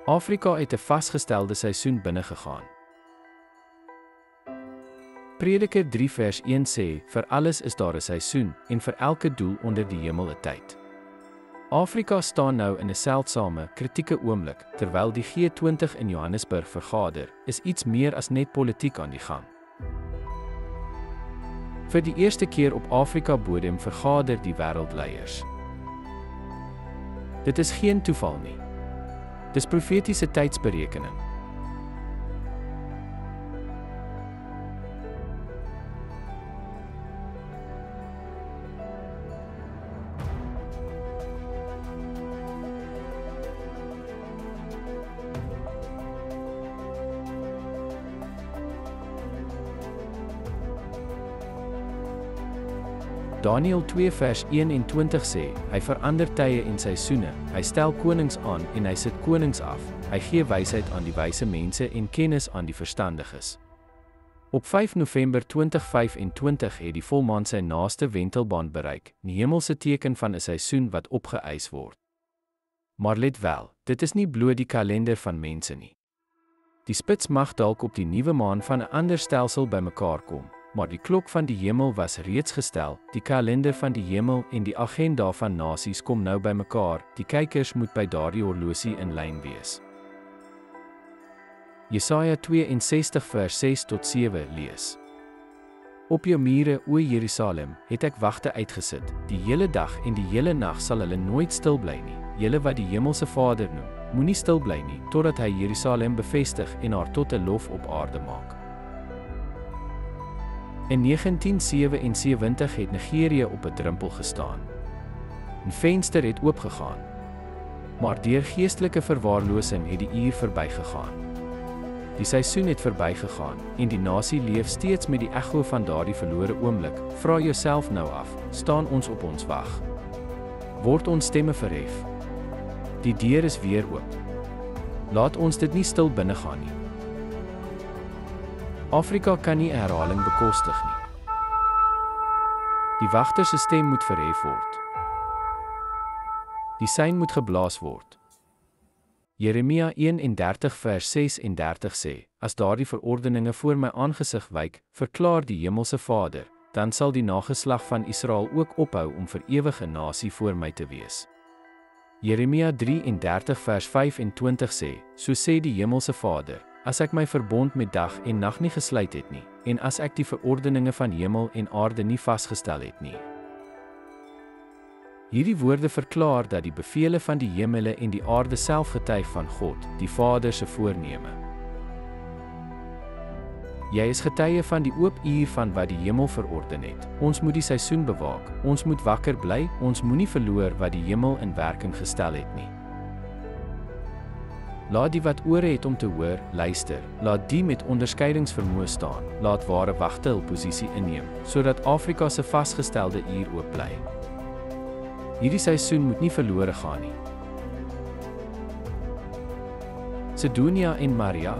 Afrika het 'n vasgestelde seisoen binnegegaan. Prediker 3 vers 1 sê, vir alles is daar 'n seisoen, en vir elke doel onder die hemel 'n tyd. Afrika staan nou in 'n seldsame, kritieke oomblik, terwyl die G20 in Johannesburg vergader, is iets meer as net politiek aan die gang. Vir die eerste keer op Afrika-bodem vergader die wêreldleiers. Dit is geen toeval nie. Dis profetiese tydsberekening. Daniël 2 vers 21 sê, hy verander tye en seisoene, hy stel konings aan en hy sit konings af, hy gee wysheid aan die wyse mense en kennis aan die verstandiges. Op 5 November 2025 het die volmaan sy naaste wentelbaan bereik, die hemelse teken van 'n seisoen wat opgeëis word. Maar let wel, dit is nie bloot die kalender van mense nie. Die spits mag dalk op die nuwe maan van 'n ander stelsel bymekaar kom, maar die klok van die hemel was reeds gestel, die kalender van die hemel en die agenda van nasies kom nou bymekaar, die kykers moet by daardie horlosie in lyn wees. Jesaja 62 vers 6 tot 7 lees. Op jou mure, o Jerusalem, het ek wagte uitgesit, die hele dag en die hele nag sal hulle nooit stil bly nie, julle wat die hemelse Vader noem, moenie stil bly nie, totdat hy Jerusalem bevestig en haar tot 'n lof op aarde maak. In 1977 het Nigerië op 'n drempel gestaan. 'n Venster het oopgegaan. Maar deur geestelike verwaarlosing het die uur verbygegaan. Die seisoen het verbygegaan en die nasie leef steeds met die ekho van daardie verlore oomblik. Vra jouself nou af, staan ons op ons wag? Word ons stemme verhef? Die deur is weer oop. Laat ons dit nie stil binnegaan nie. Afrika kan nie herhaling bekostig nie. Die wagter se stem moet verhef word. Die sein moet geblaas word. Jeremia 31 vers 36 sê, as daardie verordeninge voor my aangesig wyk, verklaar die hemelse Vader, dan sal die nageslag van Israel ook ophou om vir ewig 'n nasie voor my te wees. Jeremia 33 vers 25 sê, so sê die hemelse Vader, as ek my verbond met dag en nag nie gesluit het nie, en as ek die verordeninge van hemel en aarde nie vasgestel het nie. Hierdie woorde verklaar dat die bevele van die hemele en die aarde self getuig van God, die Vader se voorneme. Jy is getuie van die oop uur van wat die hemel verorden het. Ons moet die seisoen bewaak, ons moet wakker bly, ons moenie verloor wat die hemel in werking gestel het nie. Laat die wat ore het om te hoor, luister, laat die met onderskeidingsvermoë staan, laat ware wagte hul posisie inneem, sodat Afrika se vasgestelde uur oop bly. Hierdie seisoen moet nie verlore gaan nie. Sidonia en Maria,